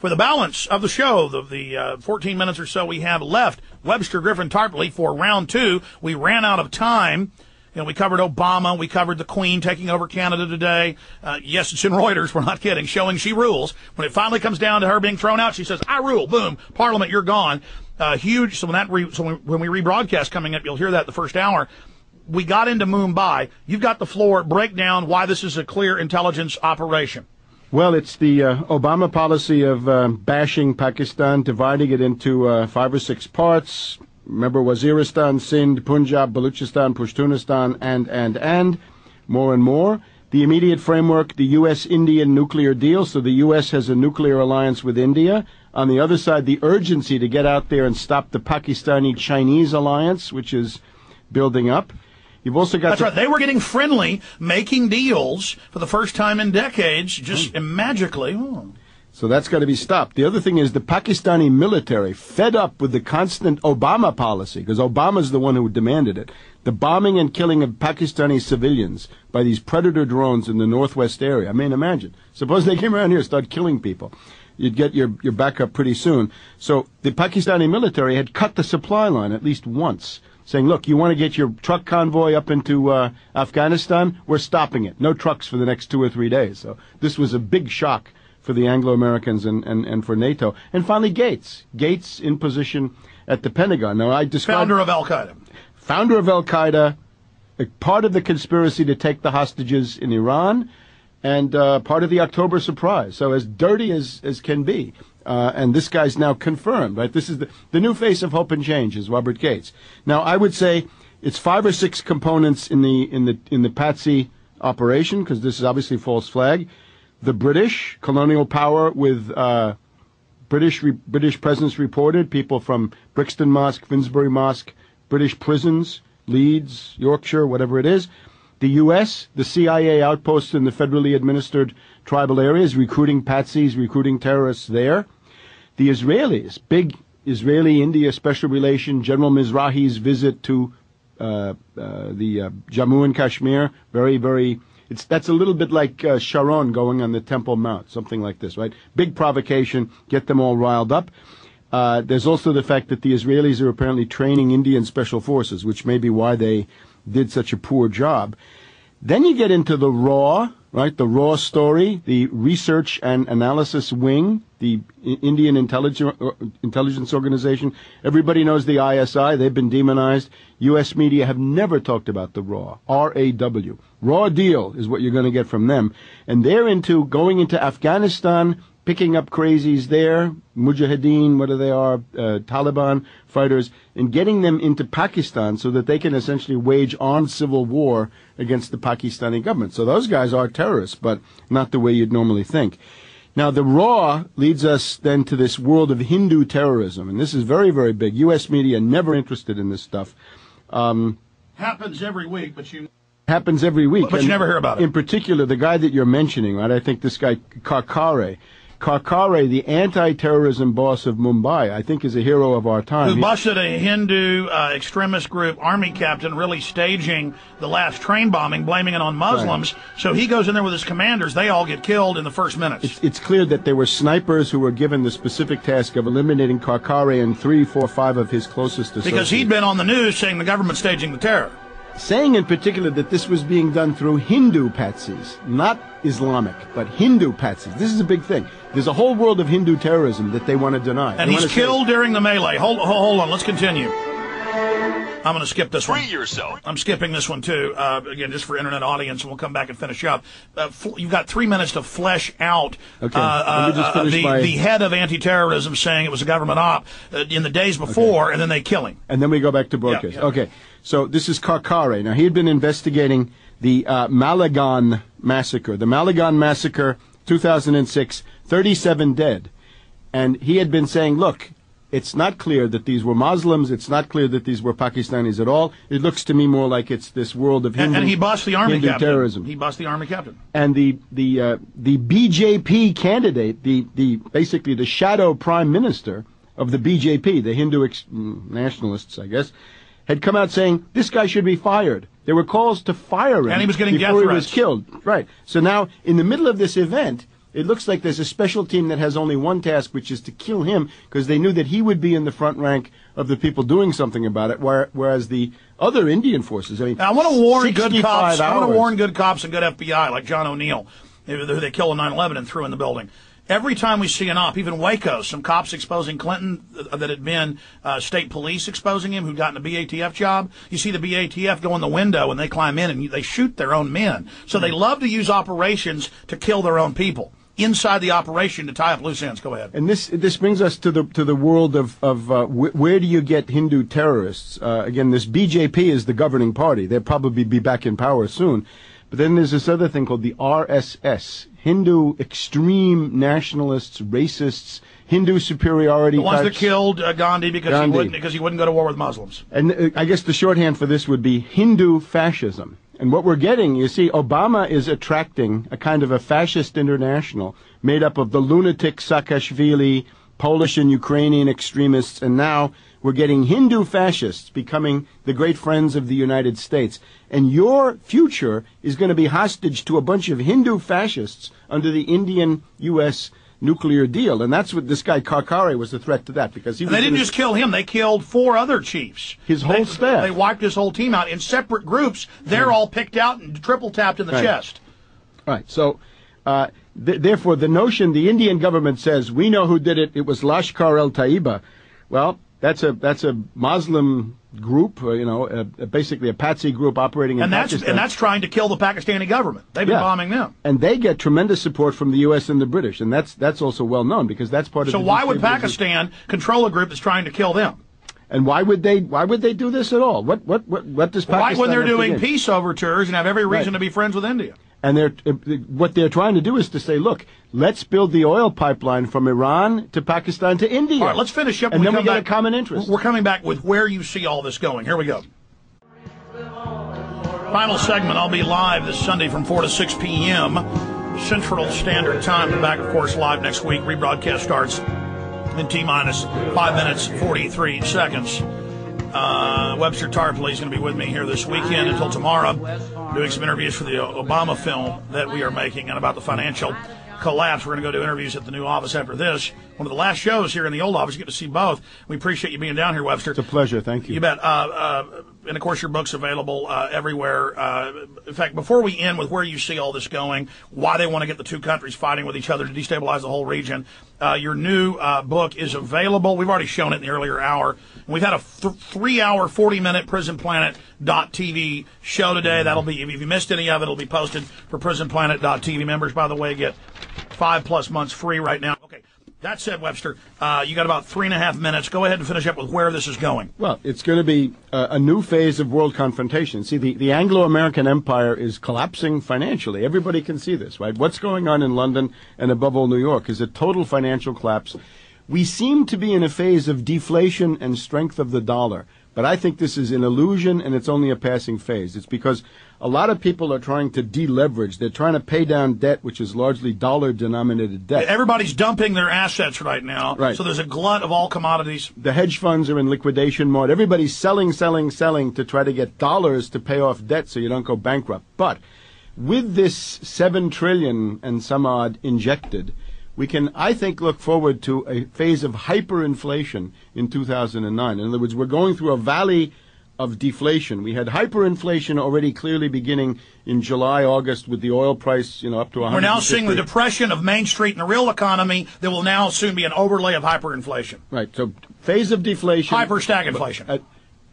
For the balance of the show, the 14 minutes or so we have left, Webster Griffin Tarpley for round two. We ran out of time. You know, we covered Obama. We covered the Queen taking over Canada today. Yes, it's in Reuters. We're not kidding. Showing she rules. When it finally comes down to her being thrown out, she says, I rule. Boom. Parliament, you're gone. Huge. So when we rebroadcast coming up, you'll hear that the first hour. We got into Mumbai. You've got the floor. Break down why this is a clear intelligence operation. Well, it's the Obama policy of bashing Pakistan, dividing it into 5 or 6 parts. Remember, Waziristan, Sindh, Punjab, Baluchistan, Pashtunistan, and more and more. The immediate framework, the U.S.-Indian nuclear deal. So the U.S. has a nuclear alliance with India. On the other side, the urgency to get out there and stop the Pakistani-Chinese alliance, which is building up. You've also got... That's right. They were getting friendly, making deals for the first time in decades, just magically. Oh. So that's got to be stopped. The other thing is the Pakistani military, fed up with the constant Obama policy, because Obama's the one who demanded it, the bombing and killing of Pakistani civilians by these predator drones in the northwest area. I mean, imagine. Suppose they came around here and started killing people. You'd get your back up pretty soon. So the Pakistani military had cut the supply line at least once, saying, look, you want to get your truck convoy up into Afghanistan? We're stopping it. No trucks for the next 2 or 3 days. So this was a big shock for the Anglo-Americans and for NATO. And finally, Gates. Gates in position at the Pentagon. Now, I described... Founder of Al-Qaeda. Founder of Al-Qaeda, part of the conspiracy to take the hostages in Iran, and part of the October surprise. So as dirty as can be. And this guy's now confirmed, right? This is the new face of hope and change is Robert Gates. Now, I would say it's 5 or 6 components in the Patsy operation, because this is obviously false flag. The British, colonial power with British presence reported, people from Brixton Mosque, Finsbury Mosque, British prisons, Leeds, Yorkshire, whatever it is. The U.S., the CIA outposts in the federally administered tribal areas, recruiting patsies, recruiting terrorists there. The Israelis, big Israeli-India special relation, General Mizrahi's visit to the Jammu and Kashmir, very, very... That's a little bit like Sharon going on the Temple Mount, something like this, right? Big provocation, get them all riled up. There's also the fact that the Israelis are apparently training Indian special forces, which may be why they did such a poor job. Then you get into the raw, right? The raw story, the research and analysis wing, the Indian intelligence organization. Everybody knows the ISI. They've been demonized. U.S. media have never talked about the raw, R-A-W. Raw deal is what you're going to get from them. And they're going into Afghanistan, picking up crazies there, Mujahideen, whether they are Taliban fighters, and getting them into Pakistan so that they can essentially wage armed civil war against the Pakistani government. So those guys are terrorists, but not the way you'd normally think. Now, the raw leads us then to this world of Hindu terrorism, and this is very, very big. U.S. media never interested in this stuff. Happens every week, but you... Happens every week. But you never hear about it. In particular, the guy that you're mentioning, right, I think this guy, Karkare, the anti-terrorism boss of Mumbai, I think is a hero of our time. Who busted a Hindu extremist group army captain really staging the last train bombing, blaming it on Muslims. Right. So he goes in there with his commanders. They all get killed in the first minutes. It's clear that there were snipers who were given the specific task of eliminating Karkare and 3, 4, 5 of his closest associates. Because he'd been on the news saying the government's staging the terror. Saying in particular that this was being done through Hindu patsies, not Islamic, but Hindu patsies. This is a big thing. There's a whole world of Hindu terrorism that they want to deny. And he's killed during the melee. Hold on, let's continue. I'm going to skip this one. Free yourself. I'm skipping this one, too, again, just for internet audience, and we'll come back and finish up. You've got 3 minutes to flesh out the head of anti-terrorism saying it was a government op in the days before, and then they kill him. And then we go back to broadcast. Yeah. Okay, so this is Karkare. Now, he had been investigating the Malegaon massacre. The Malegaon massacre, 2006, 37 dead. And he had been saying, look, it's not clear that these were Muslims. It's not clear that these were Pakistanis at all. It looks to me more like it's this world of Hindu, and he bossed the army captain. Terrorism. He bossed the army captain. And the BJP candidate, basically the shadow prime minister of the BJP, the Hindu nationalists, I guess, had come out saying this guy should be fired. There were calls to fire him, and he was getting before death he was killed. Right. So now, in the middle of this event, It looks like there's a special team that has only one task, which is to kill him, because they knew that he would be in the front rank of the people doing something about it, whereas the other Indian forces, I mean, now, I want to warn good 65 cops. I want hours. to warn good cops and good FBI, like John O'Neill, who they killed in 9/11 and threw in the building. Every time we see an op, even Waco, some cops exposing Clinton that had been state police exposing him who'd gotten a BATF job. You see the BATF go in the window and they climb in and they shoot their own men. So they love to use operations to kill their own people inside the operation to tie up loose ends. Go ahead. And this brings us to the world of where do you get Hindu terrorists? Again, this BJP is the governing party. They'll probably be back in power soon. But then there's this other thing called the RSS, Hindu extreme nationalists, racists, Hindu superiority The ones types. that killed Gandhi because he wouldn't go to war with Muslims. And I guess the shorthand for this would be Hindu fascism. And what we're getting, you see, Obama is attracting a kind of a fascist international made up of the lunatic Saakashvili, Polish and Ukrainian extremists, and now we're getting Hindu fascists becoming the great friends of the United States. And your future is going to be hostage to a bunch of Hindu fascists under the Indian-U.S. nuclear deal. And that's what this guy Karkare was a threat to that, because he was And they didn't just kill him, they killed 4 other chiefs. His whole staff. They wiped his whole team out in separate groups. They're all picked out and triple tapped in the chest. Right. So, therefore, the notion the Indian government says, we know who did it, it was Lashkar-e-Taiba. Well, that's a Muslim group, basically a patsy group operating in Pakistan. And that's trying to kill the Pakistani government. They've been bombing them. And they get tremendous support from the U.S. and the British, and that's also well known because that's part of. So why would Pakistan control a group that's trying to kill them? And why would they do this at all? What does Pakistan? Right when they're have to doing gain? peace overtures and have every reason to be friends with India. And what they're trying to do is to say, look, let's build the oil pipeline from Iran to Pakistan to India. All right, let's finish up. And then we get a common interest. We're coming back with where you see all this going. Here we go. Final segment. I'll be live this Sunday from 4 to 6 p.m. Central Standard Time. Back, of course, live next week. Rebroadcast starts in T-minus 5 minutes, 43 seconds. Webster Tarpley is going to be with me here this weekend until tomorrow, doing some interviews for the Obama film that we are making and about the financial collapse. We're going to go do interviews at the new office after this. One of the last shows here in the old office. You get to see both. We appreciate you being down here, Webster. It's a pleasure. Thank you. You bet. And, of course, your book's available everywhere. In fact, before we end with where you see all this going, why they want to get the two countries fighting with each other to destabilize the whole region, your new book is available. We've already shown it in the earlier hour. And we've had a 3-hour, 40-minute PrisonPlanet.tv show today. That'll be, if you missed any of it, it'll be posted for PrisonPlanet.tv members. By the way, get 5+ months free right now. Okay. That said, Webster, you got about 3.5 minutes. Go ahead and finish up with where this is going. Well, it's going to be a new phase of world confrontation. See, the Anglo-American empire is collapsing financially. Everybody can see this, right? What's going on in London and above all New York is a total financial collapse. We seem to be in a phase of deflation and strength of the dollar. But I think this is an illusion, and it's only a passing phase. It's because a lot of people are trying to deleverage. They're trying to pay down debt, which is largely dollar-denominated debt. Everybody's dumping their assets right now. Right. So there's a glut of all commodities. The hedge funds are in liquidation mode. Everybody's selling to try to get dollars to pay off debt so you don't go bankrupt. But with this $7 trillion and some odd injected, we can, I think, look forward to a phase of hyperinflation in 2009. In other words, we're going through a valley of deflation. We had hyperinflation already clearly beginning in July, August with the oil price, up to 100. We're now seeing the depression of Main Street and the real economy that will now soon be an overlay of hyperinflation. Right. So phase of deflation. Hyper-stagflation.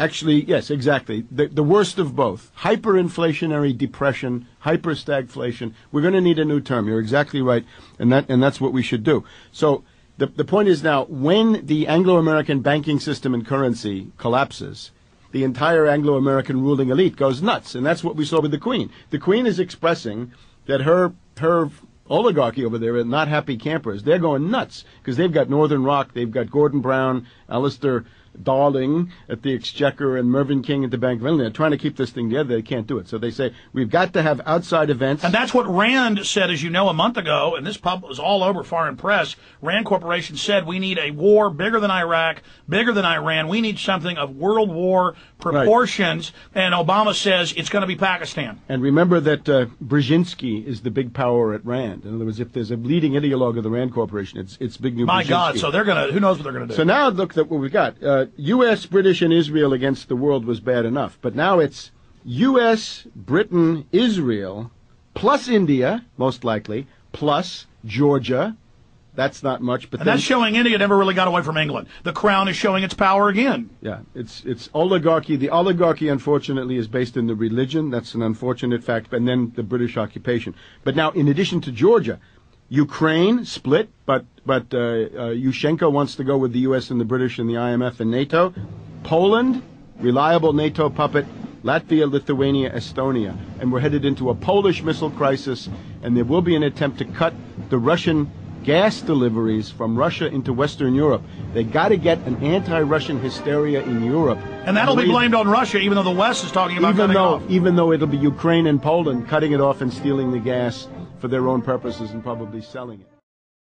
Actually, yes, exactly. The worst of both. Hyperinflationary depression, hyper-stagflation. We're going to need a new term. You're exactly right. And that's what we should do. So the point is now, when the Anglo-American banking system and currency collapses, the entire Anglo-American ruling elite goes nuts. And that's what we saw with the Queen. The Queen is expressing that her oligarchy over there are not happy campers. They're going nuts because they've got Northern Rock, they've got Gordon Brown, Alistair Darling at the Exchequer and Mervyn King at the Bank of England. They're trying to keep this thing together. They can't do it. So they say, we've got to have outside events. And that's what Rand said, as you know, a month ago, and this was all over foreign press. Rand Corporation said we need a war bigger than Iraq, bigger than Iran. We need something of world war proportions. Right. And Obama says it's going to be Pakistan. And remember that Brzezinski is the big power at Rand. In other words, if there's a leading ideologue of the Rand Corporation, it's big new My Brzezinski. God, so they're going to, who knows what they're going to do. So now look at what we've got. U.S., British, and Israel against the world was bad enough. But now it's U.S., Britain, Israel, plus India, most likely, plus Georgia. That's not much. But and that's showing India never really got away from England. The crown is showing its power again. Yeah, it's oligarchy. The oligarchy, unfortunately, is based in the religion. That's an unfortunate fact. And then the British occupation. But now, in addition to Georgia, Ukraine split, but Yushchenko wants to go with the U.S. and the British and the IMF and NATO. Poland, reliable NATO puppet. Latvia, Lithuania, Estonia. And we're headed into a Polish missile crisis, and there will be an attempt to cut the Russian gas deliveries from Russia into Western Europe. They got to get an anti-Russian hysteria in Europe. And that'll be blamed on Russia, even though the West is talking about cutting it off. Even though it'll be Ukraine and Poland cutting it off and stealing the gas for their own purposes and probably selling it.